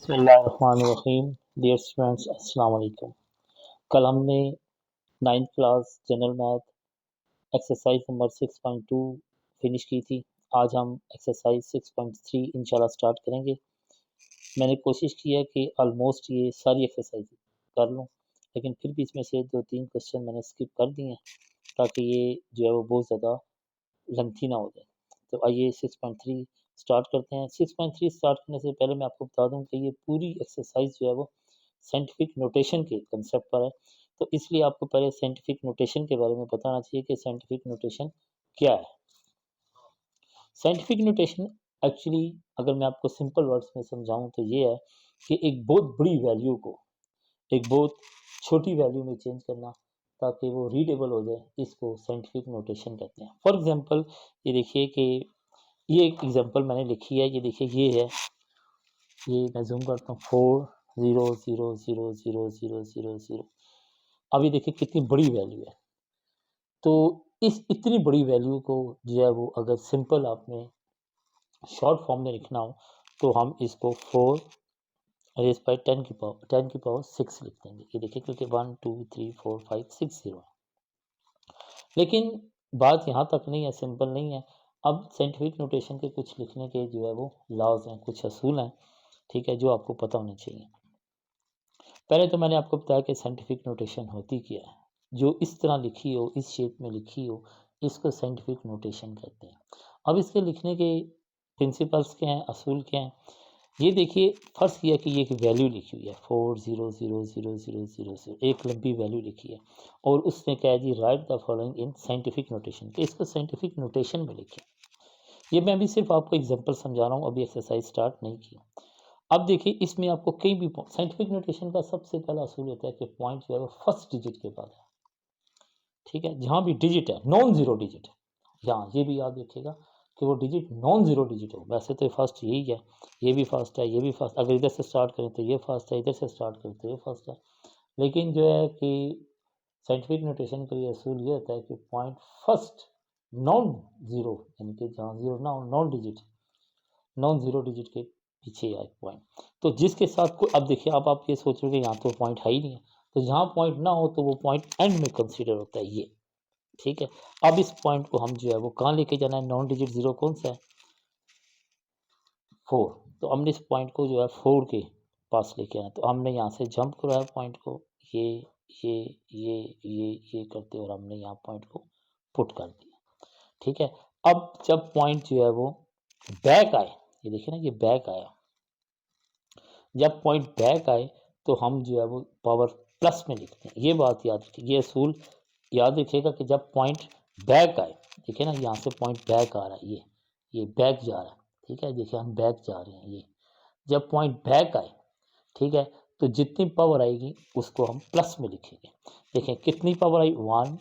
बिस्मिल्लाहिर्रहमानिर्रहीम। Dear students, अस्सलाम वालेकुम। कल हमने 9th class general math exercise number 6.2 finish की थी। आज हम एक्सरसाइज 6.3 इंशाल्लाह स्टार्ट करेंगे। मैंने कोशिश की है कि ऑलमोस्ट ये सारी एक्सरसाइज कर लूँ, लेकिन फिर भी इसमें से 2-3 क्वेश्चन मैंने स्किप कर दिए हैं ताकि ये जो है वो बहुत ज़्यादा लेंथी ना हो जाए। तो आइए 6.3 स्टार्ट करते हैं। 6.3 स्टार्ट करने से पहले मैं आपको बता दूं कि ये पूरी एक्सरसाइज जो है वो साइंटिफिक नोटेशन के कंसेप्ट पर है, तो इसलिए आपको पहले साइंटिफिक नोटेशन के बारे में बताना चाहिए कि साइंटिफिक नोटेशन क्या है। साइंटिफिक नोटेशन एक्चुअली अगर मैं आपको सिंपल वर्ड्स में समझाऊं तो ये है कि एक बहुत बड़ी वैल्यू को एक बहुत छोटी वैल्यू में चेंज करना ताकि वो रीडेबल हो जाए, इसको साइंटिफिक नोटेशन कहते हैं। फॉर एग्जांपल ये देखिए कि ये एक एग्जांपल मैंने लिखी है, ये देखिए ये है, ये मैं जूम करता हूँ 4 0 0 0 0 0 0 0। अब ये देखिए कितनी बड़ी वैल्यू है। तो इस इतनी बड़ी वैल्यू को जो है वो अगर सिंपल आपने शॉर्ट फॉर्म में लिखना हो तो हम इसको 4 रेज बाई 10 की पावर 6 लिख देंगे। ये देखिए क्योंकि 1 2 3 4 5 6 0 है। लेकिन बात यहाँ तक नहीं है, सिंपल नहीं है। अब साइंटिफिक नोटेशन के कुछ लिखने के जो है वो लॉज हैं, कुछ असूल हैं, ठीक है, जो आपको पता होने चाहिए। पहले तो मैंने आपको बताया कि साइंटिफिक नोटेशन होती क्या है। जो इस तरह लिखी हो, इस शेप में लिखी हो, इसको साइंटिफिक नोटेशन कहते हैं। अब इसके लिखने के प्रिंसिपल्स क्या हैं, असूल क्या हैं, ये देखिए। फर्स्ट किया कि ये एक वैल्यू लिखी हुई है 4 0 0 0 0 0, एक लंबी वैल्यू लिखी है और उसने कहा जी write the following in scientific notation, कि इसको साइंटिफिक नोटेशन में लिखें। ये मैं भी सिर्फ आपको एग्जांपल समझा रहा हूँ, अभी एक्सरसाइज स्टार्ट नहीं की। अब देखिए इसमें आपको कई भी साइंटिफिक नोटेशन का सबसे पहला असूल होता है कि पॉइंट जो है वो फर्स्ट डिजिट के बाद है, ठीक है। जहाँ भी डिजिट है नॉन जीरो डिजिट है, यहाँ ये भी याद रखिएगा कि वो डिजिट नॉन जीरो डिजिट हो। वैसे तो फर्स्ट यही है, ये भी फर्स्ट है, ये भी फर्स्ट। अगर इधर से स्टार्ट करें तो ये फर्स्ट है, इधर से स्टार्ट करें तो ये फर्स्ट है। लेकिन जो है कि साइंटिफिक नोटेशन का ये असूल ये होता है कि पॉइंट फर्स्ट नॉन जीरो, यानी कि जहाँ जीरो ना हो, नॉन जीरो डिजिट के पीछे आए पॉइंट, तो जिसके साथ कोई, अब देखिए आप ये सोच रहे हो कि यहाँ तो पॉइंट है ही नहीं है, तो जहाँ पॉइंट ना हो तो वो पॉइंट एंड में कंसीडर होता है ये, ठीक है। अब इस पॉइंट को हम जो है वो कहाँ लेके जाना है, नॉन डिजिट जीरो कौन सा है, 4। तो हमने इस पॉइंट को जो है 4 के पास लेके आना, तो हमने यहाँ से जंप कराया पॉइंट को, ये ये ये ये करते और हमने यहाँ पॉइंट को पुट कर दिया, ठीक है। अब जब पॉइंट जो है वो बैक आए, ये देखिए ना, ये बैक आया, जब पॉइंट बैक आए तो हम जो है वो पावर प्लस में लिखते हैं। ये बात याद रखिए, ये असूल याद रखिएगा कि जब पॉइंट बैक आए, देखिए ना यहाँ से पॉइंट बैक आ रहा है, ये बैक जा रहा है, ठीक है। देखिए हम बैक जा रहे हैं, ये जब पॉइंट बैक आए, ठीक है, तो जितनी पावर आएगी उसको हम प्लस में लिखेंगे। देखें कितनी पावर आई, 1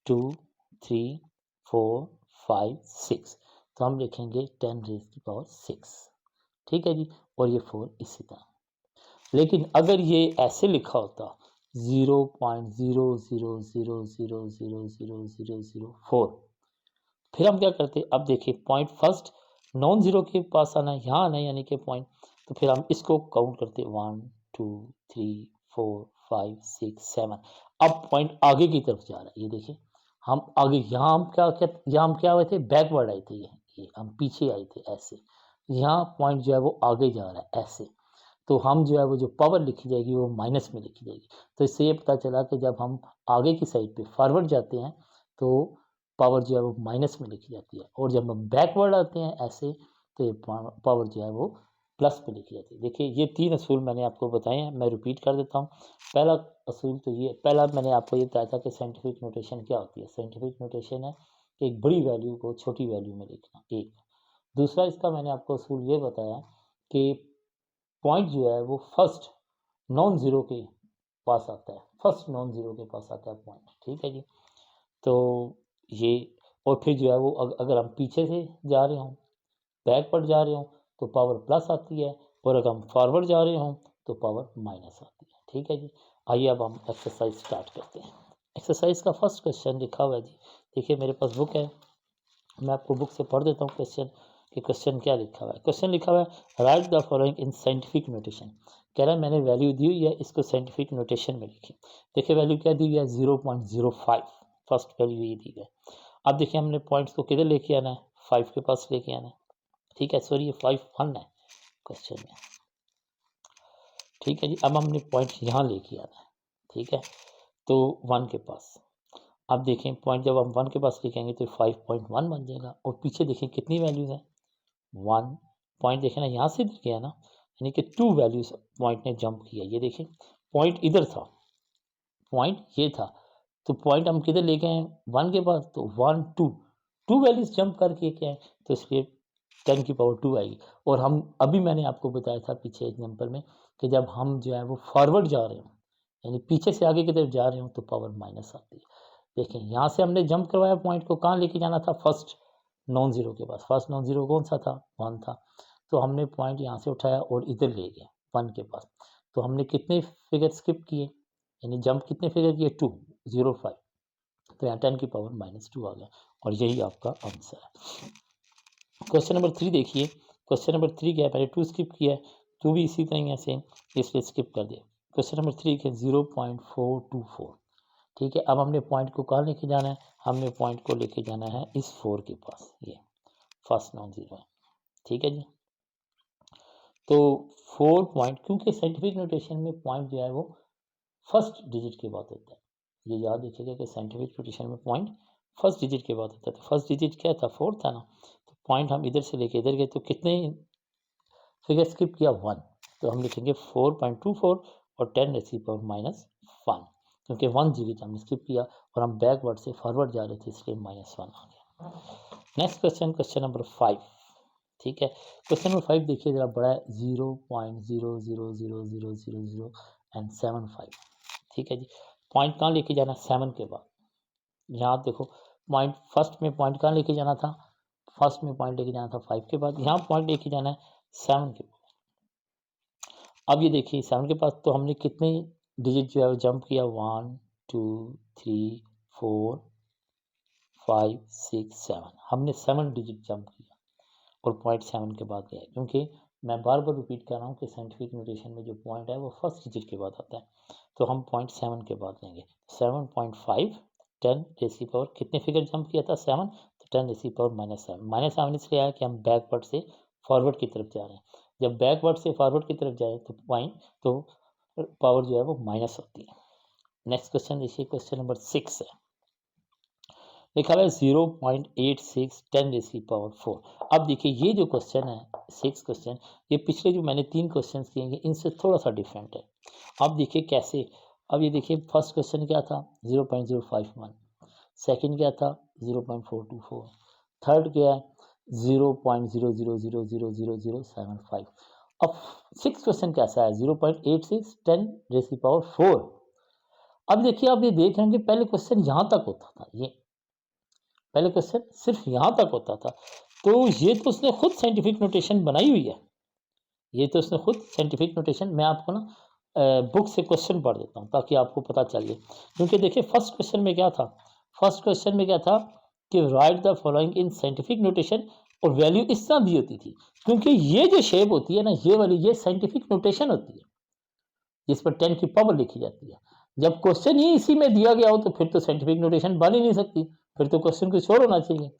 2 3 4 5 6, तो हम लिखेंगे 10 रेज़ की पावर 6, ठीक है जी। और ये 4 इसी तरह। लेकिन अगर ये ऐसे लिखा होता 0.0000000004, फिर हम क्या करते, अब देखिए पॉइंट फर्स्ट नॉन जीरो के पास आना है, यहाँ आना है, यानी कि पॉइंट, तो फिर हम इसको काउंट करते 1 2 3 4 5 6 7। अब पॉइंट आगे की तरफ जा रहा है, ये देखिए हम आगे, यहाँ हम यहाँ हम क्या हुए थे, बैकवर्ड आए थे, ये हम पीछे आए थे ऐसे। यहाँ पॉइंट जो है वो आगे जा रहा है ऐसे, तो हम जो है वो जो पावर लिखी जाएगी वो माइनस में लिखी जाएगी। तो इससे ये पता चला कि जब हम आगे की साइड पे फॉरवर्ड जाते हैं तो पावर जो है वो माइनस में लिखी जाती है, और जब हम बैकवर्ड आते हैं ऐसे तो ये पावर जो है वो प्लस में लिखी जाती है। देखिए ये 3 असूल मैंने आपको बताए हैं, मैं रिपीट कर देता हूँ। पहला असूल तो ये, पहला मैंने आपको ये बताया था कि साइंटिफिक नोटेशन क्या होती है। साइंटिफिक नोटेशन है कि एक बड़ी वैल्यू को छोटी वैल्यू में लिखना, एक। दूसरा इसका मैंने आपको असूल ये बताया कि पॉइंट जो है वो फर्स्ट नॉन ज़ीरो के पास आता है, फर्स्ट नॉन ज़ीरो के पास आता है पॉइंट, ठीक है जी। तो ये, और फिर जो है वो अगर हम पीछे से जा रहे हों, बैकवर्ड जा रहे हों, तो पावर प्लस आती है, और अगर हम फॉरवर्ड जा रहे हों तो पावर माइनस आती है, ठीक है जी। आइए अब हम एक्सरसाइज स्टार्ट करते हैं। एक्सरसाइज का फर्स्ट क्वेश्चन लिखा हुआ है जी, देखिए मेरे पास बुक है, मैं आपको बुक से पढ़ देता हूँ क्वेश्चन। कि क्वेश्चन क्या लिखा हुआ है। क्वेश्चन लिखा हुआ है right the following in scientific notation. कह रहा है मैंने वैल्यू दी हुई है, इसको साइंटिफिक नोटेशन में लिखी। देखिए वैल्यू क्या दी हुई है 0.05, फर्स्ट वैल्यू ये दी है। अब देखिए हमने पॉइंट्स को किधर लेके आना है, 5 के पास लेके आना है। ठीक है, सॉरी ये 5 1 है क्वेश्चन में। ठीक है जी, अब हमने पॉइंट यहाँ लेके आना है। ठीक है, तो 1 के पास। अब देखें पॉइंट जब हम 1 के पास लेके आएंगे तो 5.1 बन जाएगा, और पीछे देखें कितनी वैल्यूज हैं 1। पॉइंट देखें ना यहाँ से इधर गया ना, यानी कि 2 वैल्यूज पॉइंट ने जंप किया। ये देखें पॉइंट इधर था, पॉइंट ये था, तो पॉइंट हम किधर लेके आए 1 के पास, तो 1 2 वैल्यूज जंप करके क्या है, तो इसलिए 10 की पावर 2 आएगी। और हम अभी मैंने आपको बताया था पीछे एग्जाम्पल में कि जब हम जो है वो फॉरवर्ड जा रहे हो, यानी पीछे से आगे की तरफ जा रहे हो, तो पावर माइनस आती है। देखें यहाँ से हमने जंप करवाया, पॉइंट को कहाँ लेके जाना था, फर्स्ट नॉन जीरो के पास। फर्स्ट नॉन जीरो कौन सा था 1 था, तो हमने पॉइंट यहाँ से उठाया और इधर ले गए 1 के पास। तो हमने कितने फिगर स्किप किए, यानी जंप कितने फिगर किए 2 0 5, तो यहाँ 10 की पावर -2 आ गया, और यही आपका आंसर है। क्वेश्चन नंबर 3 देखिए, क्वेश्चन नंबर 3 क्या है, पहले 2 स्किप किया है, 2 भी इसी तरह से, इसलिए स्किप कर दिया। क्वेश्चन नंबर 3 के 0.424। ठीक है, अब हमने पॉइंट को कहाँ लेके जाना है, हमने पॉइंट को लेके जाना है इस 4 के पास, ये फर्स्ट नॉन जीरो है। ठीक है जी, तो 4 पॉइंट, क्योंकि साइंटिफिक नोटेशन में पॉइंट जो है वो फर्स्ट डिजिट के बाद होता है, ये याद रखिएगा कि साइंटिफिक नोटेशन में पॉइंट फर्स्ट डिजिट के बाद होता है। तो फर्स्ट डिजिट क्या था 4 था ना, तो पॉइंट हम इधर से लेके इधर गए, तो कितने फिगर स्किप किया 1, तो हम लिखेंगे 4.24 और 10 रेज़ की पावर -1, क्योंकि 1 डिजिट हमने स्किप किया और हम बैकवर्ड से फॉरवर्ड जा रहे थे, इसलिए -1 आ गया। Next question, question number 5। ठीक है, क्वेश्चन नंबर 5 देखिए जरा बड़ा है, 0.000000 एंड 75। ठीक है जी, पॉइंट कहाँ लेके जाना 7 के बाद। यहाँ देखो पॉइंट फर्स्ट में पॉइंट कहाँ लेके जाना था, फर्स्ट में पॉइंट लेके जाना था 5 के बाद, यहाँ पॉइंट लेके जाना है 7 के बाद। अब ये देखिए 7 के पास, तो हमने कितने डिजिट जो है वो जंप किया 1 2 3 4 5 6 7, हमने 7 डिजिट जंप किया और पॉइंट 7 के बाद गया, क्योंकि मैं बार बार रिपीट कर रहा हूँ कि साइंटिफिक नोटेशन में जो पॉइंट है वो फर्स्ट डिजिट के बाद आता है, तो हम पॉइंट 7 के बाद लेंगे। 7.5 10 रेज़ की पावर कितने फिगर जंप किया था 7, तो 10 रेज़ की पावर -7। -7 इसलिए आया कि हम बैकवर्ड से फॉरवर्ड की तरफ जा रहे हैं, जब बैकवर्ड से फॉरवर्ड की तरफ जाए तो पॉइंट तो पावर जो है वो माइनस होती है। नेक्स्ट क्वेश्चन देखिए, क्वेश्चन नंबर 6 है, लिखा हुआ है 0.86 10 रेज़ की पावर 4। अब देखिए ये जो क्वेश्चन है 6 क्वेश्चन, ये पिछले जो मैंने 3 क्वेश्चन किए हैं इनसे थोड़ा सा डिफरेंट है। अब देखिए कैसे, अब ये देखिए फर्स्ट क्वेश्चन क्या था 0.051, सेकंड क्या था 0.424, थर्ड क्या है 0.00000075। अब 6 क्वेश्चन कैसा है 0.86 10 रेज़ की पावर 4। अब देखिए आप ये देख रहे हैं कि पहले क्वेश्चन यहाँ तक होता था, ये पहले क्वेश्चन सिर्फ यहाँ तक होता था, तो ये तो उसने खुद साइंटिफिक नोटेशन बनाई हुई है, ये तो उसने खुद साइंटिफिक नोटेशन, मैं आपको ना बुक से क्वेश्चन पढ़ देता हूँ ताकि आपको पता चले। क्योंकि देखिए फर्स्ट क्वेश्चन में क्या था, फर्स्ट क्वेश्चन में क्या था कि right the following in scientific notation, और वैल्यू इस तरह दी होती थी, क्योंकि ये जो शेप होती है ना ये वाली, ये साइंटिफिक नोटेशन होती है जिस पर 10 की पावर लिखी जाती है। जब क्वेश्चन ही इसी में दिया गया हो तो फिर तो साइंटिफिक नोटेशन बन ही नहीं सकती, फिर तो क्वेश्चन कुछ और होना चाहिए।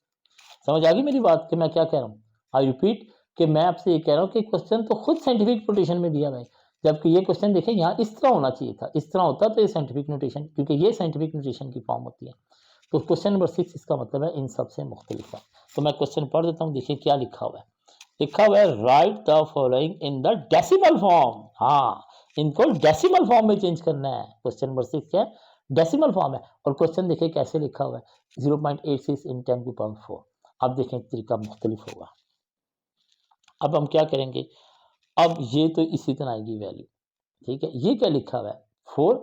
समझ आ गई मेरी बात कि मैं क्या कह रहा हूँ? आई रिपीट कि मैं आपसे ये कह रहा हूँ कि क्वेश्चन तो खुद साइंटिफिक नोटेशन में दिया हुआ है, जबकि ये क्वेश्चन देखें यहाँ इस तरह होना चाहिए था, इस तरह होता तो ये साइंटिफिक नोटेशन, क्योंकि ये साइंटिफिक नोटेशन की फॉर्म होती है। तो क्वेश्चन नंबर 6 इसका मतलब है इन सबसे मुख्तलिफ है। तो मैं क्वेश्चन पढ़ देता हूँ, देखिए क्या लिखा हुआ है। लिखा हुआ है right the following in the decimal form. हाँ, इनको डेसिमल फॉर्म में चेंज करना है। क्वेश्चन नंबर 6 क्या है, डेसिमल फॉर्म है, और क्वेश्चन देखिए कैसे लिखा हुआ है 0.86 इन 10 की पावर 4। अब देखें तरीका मुख्तलिफ होगा। अब हम क्या करेंगे, अब ये तो इसी तरह आएगी वैल्यू, ठीक है, ये क्या लिखा हुआ है 4।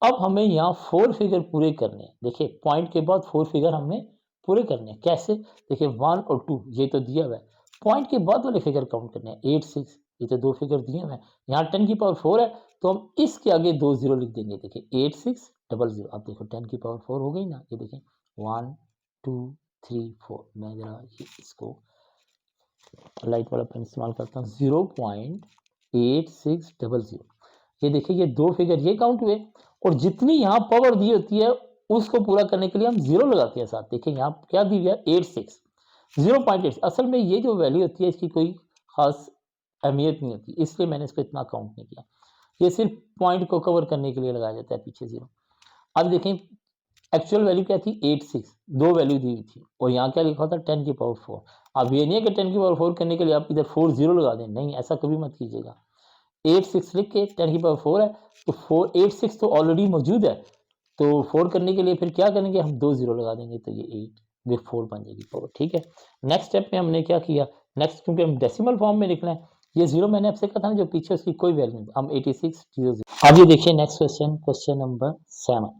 अब हमें यहाँ 4 फिगर पूरे करने हैं, देखिए पॉइंट के बाद 4 फिगर हमने पूरे करने हैं, कैसे, देखिए 1 और 2 ये तो दिया हुआ है, पॉइंट के बाद वाले फिगर काउंट करने हैं 8 6, ये तो 2 फिगर दिए हुए हैं, यहाँ 10 की पावर 4 है, तो हम इसके आगे 2 0 लिख देंगे, देखिए 8 6 00। अब देखो 10 की पावर 4 हो गई ना, ये देखिए 1 2 3 4। मैं जरा इसको लाइट वाला पेन इस्तेमाल करता हूँ, 0.8600। ये देखिए ये दो फिगर ये काउंट हुए और जितनी यहाँ पावर दी होती है उसको पूरा करने के लिए हम जीरो लगाते हैं साथ। देखिए यहाँ क्या दी हुई है 86, 0.8। असल में ये जो वैल्यू होती है इसकी कोई खास अहमियत नहीं होती, इसलिए मैंने इसको इतना काउंट नहीं किया। ये सिर्फ पॉइंट को कवर करने के लिए लगाया जाता है पीछे जीरो। अब देखें एक्चुअल वैल्यू क्या थी 86, दो वैल्यू दी हुई थी और यहाँ क्या लिखा था 10 की पावर 4। अब ये नहीं है कि 10 की पावर 4 करने के लिए आप इधर 4 जीरो लगा दें, नहीं ऐसा कभी मत कीजिएगा। 86 लिख के 10 की पावर 4 है तो 486 तो ऑलरेडी मौजूद है, तो 4 करने के लिए फिर क्या करेंगे हम दो जीरो लगा देंगे तो ये 8 फिर 4 बन जाएगी पावर। ठीक है, नेक्स्ट स्टेप में हमने क्या किया, नेक्स्ट क्योंकि हम डेसिमल फॉर्म में लिखना है, ये जीरो मैंने आपसे कहा था ना जो पीछे उसकी कोई वैल्यू नहीं, हम 86 जीरो। अब ये देखिए next question, question number 7।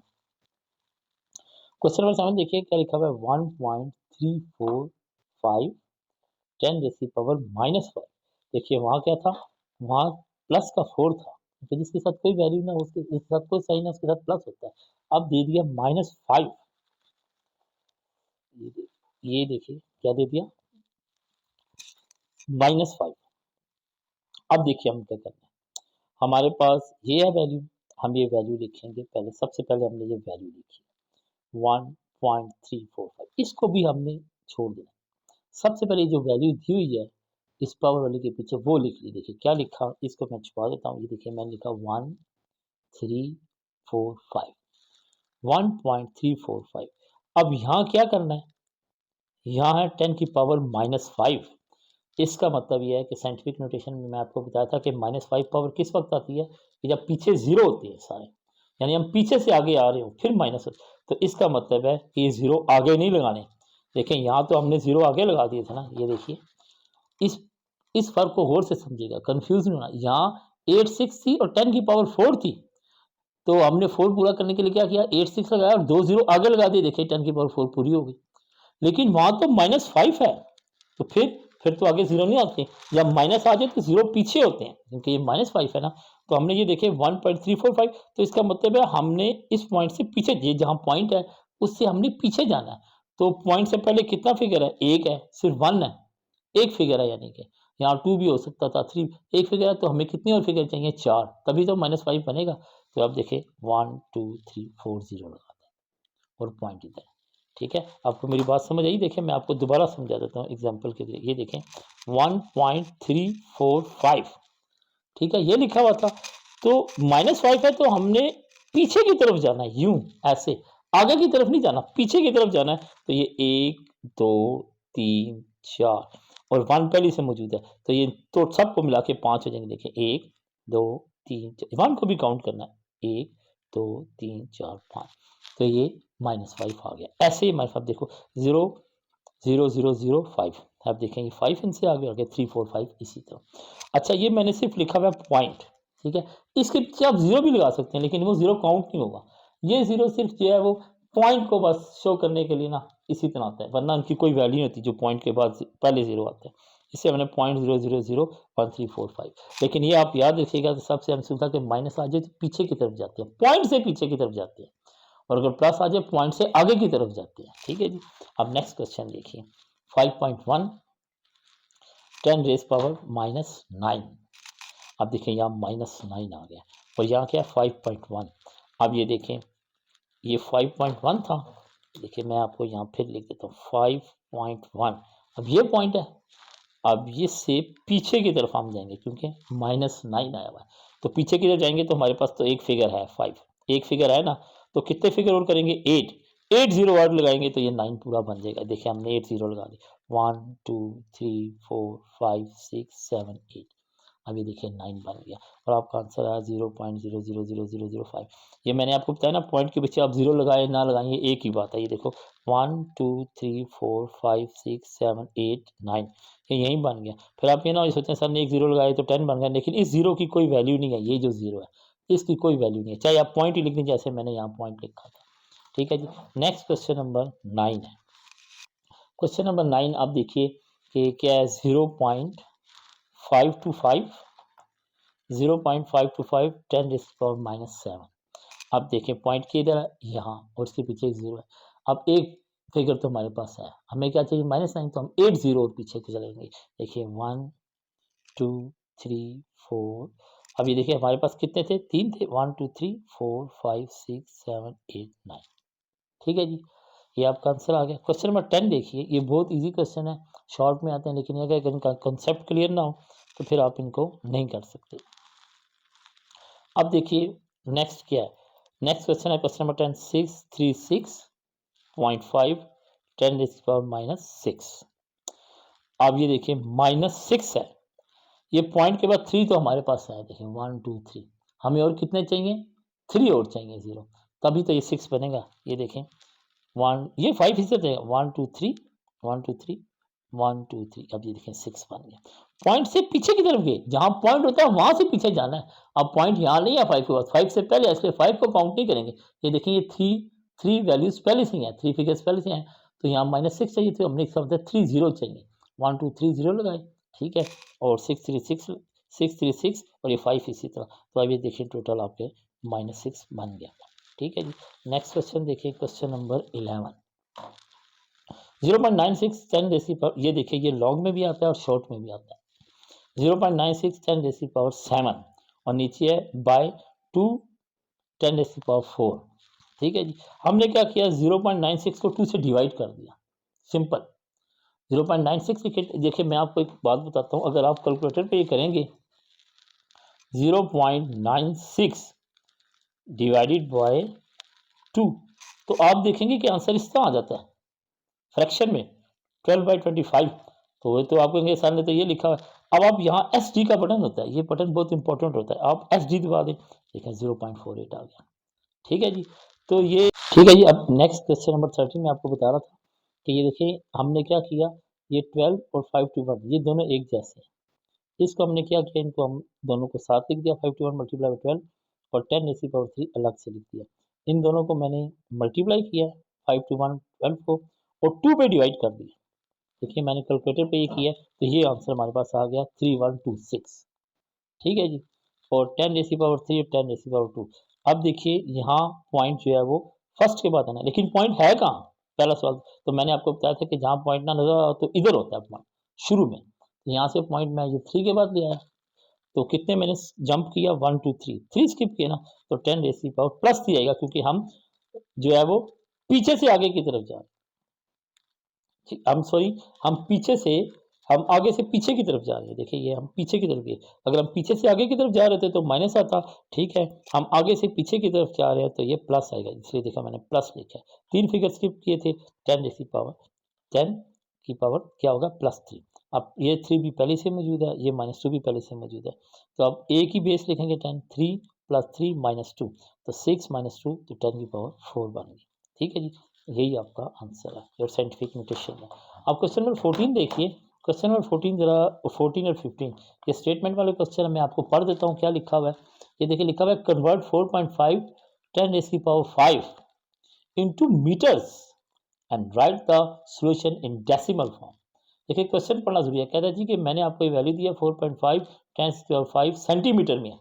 Question number 7 देखिए क्या लिखा हुआ है 1.345 10 रेज़ की पावर -5। देखिए वहाँ क्या था, वहाँ प्लस का 4 था, तो जिसके साथ कोई वैल्यू ना हो उसके साथ कोई साइन है उसके साथ प्लस होता है। अब दे दिया -5, ये देखिए क्या दे दिया -5। अब देखिए हम क्या करना है, हमारे पास ये है वैल्यू, हम ये वैल्यू लिखेंगे। पहले सबसे पहले हमने ये वैल्यू लिखी 1.345, इसको भी हमने छोड़ देना। सबसे पहले जो वैल्यू दी हुई है इस पावर वाले के पीछे वो लिख ली। देखिए क्या लिखा, इसको मैं छुपा देता हूँ। ये देखिए मैंने लिखा 1345, 1.345। अब यहाँ क्या करना है, यहाँ है 10 की पावर -5। इसका मतलब ये है कि साइंटिफिक नोटेशन में मैं आपको बताया था कि -5 पावर किस वक्त आती है कि जब पीछे जीरो होते हैं सारे, यानी हम पीछे से आगे आ रहे हो फिर माइनस हो, तो इसका मतलब है कि ये जीरो आगे नहीं लगाने। देखें यहाँ तो हमने जीरो आगे लगा दिए थे ना, ये देखिए इस इस फर्क को गौर से समझिएगा, कंफ्यूज नहीं होना। यहाँ 86 थी और 10 की पावर 4 थी, तो हमने 4 पूरा करने के लिए क्या किया 86 लगाया और दो जीरो आगे लगा दिए। देखिए 10 की पावर 4 पूरी हो गई, लेकिन वहां तो -5 है, तो फिर तो आगे जीरो नहीं आते। जब माइनस आ जाए तो जीरो पीछे होते हैं, क्योंकि ये -5 है ना। तो हमने ये देखे 1.345, तो इसका मतलब है हमने इस पॉइंट से पीछे, ये जहां पॉइंट है उससे हमने पीछे जाना है। तो पॉइंट से पहले कितना फिगर है, एक है, सिर्फ वन है, एक फिगर है, यानी कि यहाँ 2 भी हो सकता था, 3, एक फिगर है, तो हमें कितनी और फिगर चाहिए 4, तभी तो -5 बनेगा। तो अब देखिए 1 2 3 4 जीरो लगा दें और पॉइंट इधर। ठीक है, आपको मेरी बात समझ आई। देखिए मैं आपको दोबारा समझा देता हूँ एग्जाम्पल के लिए। ये देखें 1.345, ठीक है, ये लिखा हुआ था, तो -5 है तो हमने पीछे की तरफ जाना है, यूं ऐसे, आगे की तरफ नहीं जाना, पीछे की तरफ जाना है। तो ये 1 2 3 4 और 1 पहले से मौजूद है, तो ये तो सबको मिला के 5 हो जाएंगे। देखिए 1 2 3 1 को भी काउंट करना है, 1 2 3 4 5, तो ये -5 आ गया। ऐसे ही हमारे पास देखो 0 0 0 0 5, आप देखेंगे 5 इनसे आगे आ गया, 3 4 5 इसी तरह। अच्छा ये मैंने सिर्फ लिखा हुआ है पॉइंट, ठीक है, इसके पीछे आप जीरो भी लगा सकते हैं, लेकिन वो जीरो काउंट नहीं होगा। ये जीरो सिर्फ जो है वो पॉइंट को बस शो करने के लिए ना इसी तरह आता है, वरना उनकी कोई वैल्यू नहीं होती जो पॉइंट के बाद पहले जीरो आता है। इससे हमने 0.0001345, लेकिन ये आप याद रखिएगा, तो सबसे हमने सुना कि माइनस आ जाए तो पीछे की तरफ जाते हैं, पॉइंट से पीछे की तरफ जाते हैं, और अगर प्लस आ जाए पॉइंट से आगे की तरफ जाते हैं। ठीक है जी। अब नेक्स्ट क्वेश्चन देखिए 5.1 10 रेज पावर -9। अब देखिए यहाँ -9 आ गया और यहाँ क्या 5.1। अब ये देखें ये 5.1 था, देखिए मैं आपको यहाँ फिर लिख देता हूँ 5.1। अब ये पॉइंट है, अब ये से पीछे की तरफ हम जाएंगे क्योंकि -9 आया हुआ है, तो पीछे की तरफ जाएंगे तो हमारे पास तो एक फिगर है 5, एक फिगर है ना, तो कितने फिगर और करेंगे 8, 8 जीरो और लगाएंगे तो ये 9 पूरा बन जाएगा। देखिए हमने 8 जीरो लगा दिए, 1 2 3 4 5 6 7 8, अभी देखिए 9 बन गया और आपका आंसर आया 0.000005। ये मैंने आपको बताया ना, पॉइंट के पीछे आप जीरो लगाए ना लगाए ये एक ही बात है। ये देखो 1 2 3 4 5 6 7 8 9, ये यहीं बन गया। फिर आप ये ना सोचें सर ने एक जीरो लगाया तो 10 बन गया, लेकिन इस जीरो की कोई वैल्यू नहीं है, ये जो जीरो है इसकी कोई वैल्यू नहीं है, चाहे आप पॉइंट ही लिख दें जैसे मैंने यहाँ पॉइंट लिखा था। ठीक है जी। नेक्स्ट क्वेश्चन नंबर 9 है। क्वेश्चन नंबर 9 आप देखिए कि क्या है 0.525 0.525 10 रेज़ की पावर -7। अब देखिए पॉइंट किधर है, यहाँ, और इसके पीछे एक जीरो है। अब एक फिगर तो हमारे पास है, हमें क्या चाहिए -9, तो हम 8 जीरो और पीछे को चलेंगे। देखिए 1 2 3 4, अब ये देखिए हमारे पास कितने थे, 3 थे, 1 2 3 4 5 6 7 8 9। ठीक है जी, ये आपका आंसर आ गया। क्वेश्चन नंबर 10 देखिए, ये बहुत इजी क्वेश्चन है, शॉर्ट में आते हैं, लेकिन अगर इनका कंसेप्ट क्लियर ना हो तो फिर आप इनको नहीं कर सकते। अब देखिए नेक्स्ट क्या है, नेक्स्ट क्वेश्चन है क्वेश्चन नंबर 10, 636.5 10⁻⁻6। अब ये देखिए -6 है, ये पॉइंट के बाद 3 तो हमारे पास है, देखिए 1 2 3, हमें और कितने चाहिए, 3 और चाहिए, 0, तभी तो ये 6 बनेगा। ये देखें 1, ये 5 इससे देगा, 1 2 3 1 2 3 1 2 3, अब ये देखें 6 बन गया। पॉइंट से पीछे की तरफ गए, जहां पॉइंट होता है वहां से पीछे जाना है। अब पॉइंट यहाँ नहीं है 5 के बाद, 5 से पहले है, इसलिए 5 को काउंट नहीं करेंगे। ये देखिए ये 3 वैल्यूज पहले से ही है, 3 फिगर्स पहले से हैं, तो यहाँ -6 चाहिए, तो हमने इसका मतलब 3 0 चाहिए, 1 2 3 0 लगाए, ठीक है, और 6 3 6 और ये 5 इसी तरह, तो अब ये देखिए टोटल आपके -6 बन गया। ठीक है जी, नेक्स्ट क्वेश्चन देखिए, क्वेश्चन नंबर 11, 0.96 10 रेसी पावर, ये देखिए ये लॉन्ग में भी आता है और शॉर्ट में भी आता है। 0.96 10 रेसी पावर 7 और नीचे है बाय 2 10 रेसी पावर 4। ठीक है जी, हमने क्या किया, 0.96 को 2 से डिवाइड कर दिया, सिंपल। 0.96 देखिए मैं आपको एक बात बताता हूँ, अगर आप कैलकुलेटर पे ये करेंगे 0.96 डिवाइडेड बाय 2, तो आप देखेंगे कि आंसर इस तरह आ जाता है फ्रैक्शन में 12/25, तो वो तो आपको मेरे सामने तो ये लिखा हुआ है। अब आप यहाँ एस डी का बटन होता है, ये बटन बहुत इंपॉर्टेंट होता है, आप एस डी दबा दें, देखें 0.48 आ गया। ठीक है जी, तो ये ठीक है जी। अब नेक्स्ट क्वेश्चन नंबर 13 में आपको बता रहा था कि ये देखिए हमने क्या किया, ये 12 और 5 to 1 ये दोनों एक जैसे हैं, इसको हमने क्या किया, इनको हम दोनों को साथ लिख दिया, 5 to 1 मल्टीप्लाई बाई 12 और 10 रेज़ की पावर 3 अलग से लिख दिया। इन दोनों को मैंने मल्टीप्लाई किया, 5 to 1 12 को, और 2 पे डिवाइड कर दिया। देखिए मैंने कैलकुलेटर पे ये किया, तो ये आंसर हमारे पास आ गया 3126। ठीक है जी, और 10 रेज़ की पावर 3 और 10 रेज़ की पावर 2। अब देखिए यहाँ पॉइंट जो है वो फर्स्ट के बाद आना है, लेकिन पॉइंट है कहाँ, पहला सवाल। तो मैंने आपको बताया था कि जहाँ पॉइंट ना नजर आओ तो इधर होता है पॉइंट शुरू में, तो यहाँ से पॉइंट मैं ये 3 के बाद ले आया, तो कितने मैंने जंप किया, 1 2 3 स्किप किया ना, तो 10 रेज़ की पावर प्लस 3 आएगा, क्योंकि हम जो है वो पीछे से आगे की तरफ जा रहे हैं। हम सॉरी, हम पीछे से हम आगे से पीछे की तरफ जा रहे हैं, देखिए ये हम पीछे की तरफ गए, अगर हम पीछे से आगे की तरफ जा रहे थे तो माइनस आता, ठीक है, हम आगे से पीछे की तरफ जा रहे हैं तो ये प्लस आएगा, इसलिए देखा मैंने प्लस लिखा है। 3 फिगर स्किप किए थे, 10 रेज़ की पावर 10 की पावर क्या होगा, +3। अब ये 3 भी पहले से मौजूद है, ये -2 भी पहले से मौजूद है, तो अब एक ही बेस लिखेंगे 10, 3 + 3 -2, तो 6 - 2, तो 10 की पावर 4 बन गई। ठीक है जी, यही आपका आंसर है और साइंटिफिक नोटेशन है। अब क्वेश्चन नंबर 14 देखिए, क्वेश्चन नंबर 14 जरा 14 और 15 ये स्टेटमेंट वाले क्वेश्चन मैं आपको पढ़ देता हूँ क्या लिखा हुआ है। ये देखिए लिखा हुआ है, कन्वर्ट 4.5 10 रेज़ की power 5 into metres and write the solution in decimal form. देखिए क्वेश्चन पढ़ना जरूरी है, कहता है जी कि मैंने आपको ये वैल्यू दिया 4.5 10⁵ सेंटीमीटर में,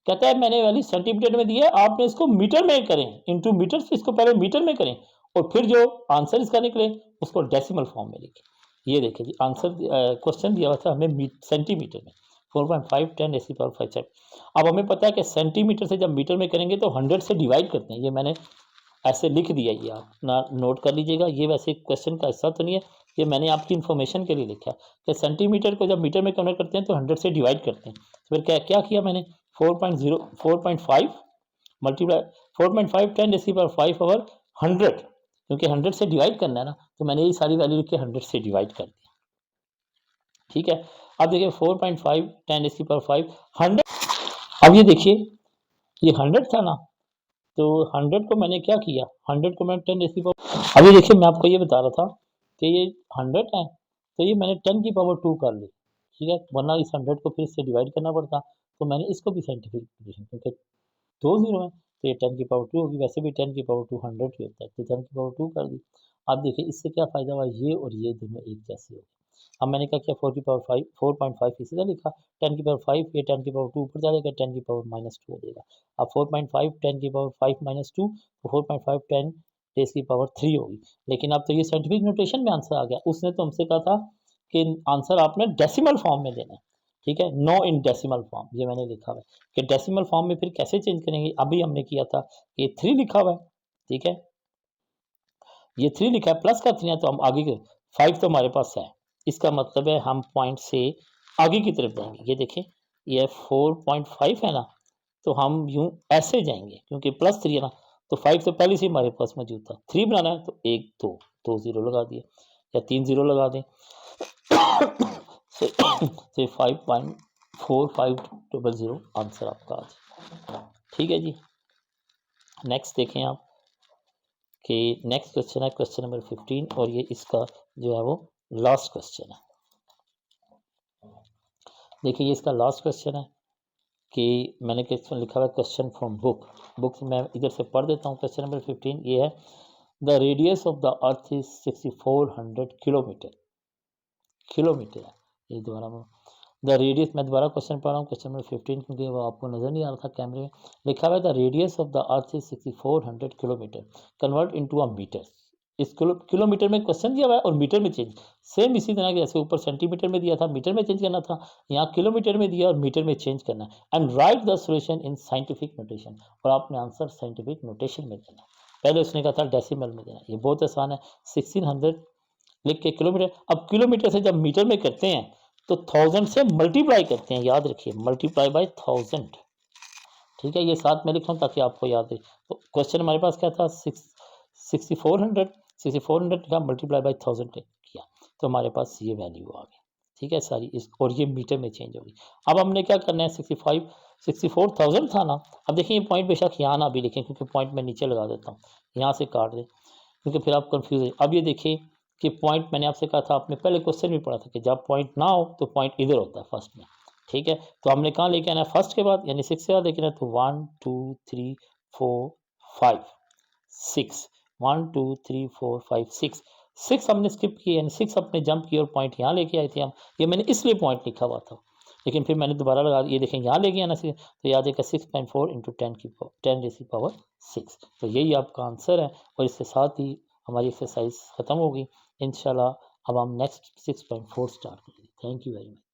कहता है मैंने वैल्यू सेंटीमीटर में दी है, आपने इसको मीटर में करें, इनटू मीटर्स, इसको पहले मीटर में करें और फिर जो आंसर इसका निकले उसको डेसिमल फॉर्म में लिखें। ये देखिए जी आंसर क्वेश्चन दिया हुआ था हमें सेंटीमीटर में, 4.5 10 रेज़ की पावर 5 सेंट। अब हमें पता है कि सेंटीमीटर से जब मीटर में करेंगे तो 100 से डिवाइड करते हैं, ये मैंने ऐसे लिख दिया, ये आप ना नोट कर लीजिएगा, ये वैसे क्वेश्चन का हिस्सा तो नहीं है, ये मैंने आपकी इन्फॉर्मेशन के लिए लिखा है कि सेंटीमीटर को जब मीटर में कन्वर्ट करते हैं तो 100 से डिवाइड करते हैं। तो फिर क्या क्या किया मैंने, 4.5 मल्टीप्लाई 4.5 10 रेज़ की पावर 5 ओवर 100, क्योंकि 100 से डिवाइड करना है ना, तो मैंने ये सारी वैल्यू लिख के 100 से डिवाइड कर दिया। ठीक है, अब देखिए 4.5 10 रेज़ की पावर 5 100, अब ये देखिए ये 100 था ना, तो 100 को मैंने क्या किया, 100 को मैंने 10 रेज़ की पावर, अभी देखिए मैं आपको ये बता रहा था कि ये 100 है, तो ये मैंने 10 की पावर 2 कर ली, ठीक है, वरना इस 100 को फिर से डिवाइड करना पड़ता, तो मैंने इसको भी साइंटिफिक पोजीशन, क्योंकि 2 जीरो है तो ये 10 की पावर 2 होगी, वैसे भी 10 की पावर 2 100 ही होता है, तो 10 की पावर 2 कर दी। अब देखिए इससे क्या फ़ायदा हुआ, ये और ये दोनों एक जैसे हो गए। अब मैंने क्या किया, 4 की पावर 5 4.5 की सीधा लिखा, 10 की पावर 5 ये 10 की पावर 2 ऊपर जाएगा, 10 की पावर -2 हो जाएगा। अब 4.5 10 की पावर 5 -2, तो 4.5 10 रेस की पावर 3 होगी। लेकिन अब तो ये साइंटिफिक नोटेशन में आंसर आ गया। उसने तो हमसे कहा था कि आंसर आपने डेसिमल फॉर्म में देना है, ठीक है, नो इन डेसिमल फॉर्म, ये मैंने लिखा हुआ है कि डेसिमल फॉर्म में फिर कैसे चेंज करेंगे। अभी हमने किया था ये 3 लिखा हुआ है, ठीक है, ये 3 लिखा है, प्लस का 3 है, तो हम आगे के 5 तो हमारे पास है। इसका मतलब है हम पॉइंट से आगे की तरफ जाएंगे। ये देखें, ये 4.5 है ना, तो हम यूं ऐसे जाएंगे क्योंकि प्लस 3 है ना, तो 5 तो पहले से हमारे पास मौजूद था। 3 बनाना है तो 1 2 2 जीरो लगा दिए या 3 जीरो लगा दें। से 5.4500 आंसर आपका आज, ठीक है जी। नेक्स्ट देखें आप कि नेक्स्ट क्वेश्चन है क्वेश्चन नंबर 15 और ये इसका जो है वो लास्ट क्वेश्चन है। देखिए ये इसका लास्ट क्वेश्चन है कि मैंने क्वेश्चन लिखा हुआ है क्वेश्चन फ्रॉम बुक से मैं इधर से पढ़ देता हूँ। क्वेश्चन नंबर 15 ये है, the radius of the earth is 6400 kilometre है। ये दोबारा द रेडियस, मैं दोबारा क्वेश्चन पढ़ रहा हूँ, क्वेश्चन नंबर 15, क्योंकि वो आपको नजर नहीं आ रहा था कैमरे में। लिखा हुआ है the radius of the earth is 6400 kilometre, convert into a metre. इस किलोमीटर में क्वेश्चन दिया हुआ है और मीटर में चेंज, सेम इसी तरह के जैसे ऊपर सेंटीमीटर में दिया था, मीटर में चेंज करना था, यहाँ किलोमीटर में दिया और मीटर में चेंज करना है। And write the solution in scientific notation, और आपने आंसर साइंटिफिक नोटेशन में देना है। पहले उसने कहा था डेसिमल में देना, ये बहुत आसान है। 1600 लिख के किलोमीटर, अब किलोमीटर से जब मीटर में करते हैं तो 1000 से मल्टीप्लाई करते हैं, याद रखिए, मल्टीप्लाई बाय 1000, ठीक है। ये साथ में लिख रहा हूँ ताकि आपको याद रहे। तो क्वेश्चन हमारे पास क्या था, 6400 लिखा, मल्टीप्लाई बाय 1000 किया, तो हमारे पास ये वैल्यू आ गई, ठीक है सारी इस, और ये मीटर में चेंज होगी। अब हमने क्या करना है, 64,000 था ना। अब देखिए ये पॉइंट बेशक यहाँ ना भी लिखें क्योंकि पॉइंट मैं नीचे लगा देता हूँ, यहाँ से काट दें क्योंकि फिर आप कंफ्यूज है। अब ये देखिए कि पॉइंट मैंने आपसे कहा था, आपने पहले क्वेश्चन भी पढ़ा था कि जब पॉइंट ना हो तो पॉइंट इधर होता है फर्स्ट में, ठीक है। तो हमने कहाँ लेके आना है, फर्स्ट के बाद यानी 6 के बाद लेके आना है, तो 1 2 3 4 5 6, 1 2 3 4 5 6, 6 हमने स्किप किए यानी 6 अपने जंप किए और पॉइंट यहाँ लेके आए थे हम। ये मैंने इसलिए पॉइंट लिखा हुआ था, लेकिन फिर मैंने दोबारा लगा, ये देखें यहाँ लेके आना, तो याद है 6.4 इंटू 10 की पावर 10 रेज़ की पावर 6, तो यही आपका आंसर है। और इसके साथ ही हमारी एक्सरसाइज ख़त्म होगी इंशाल्लाह। अब हम नेक्स्ट 6.4 स्टार्ट करेंगे। Thank you very much.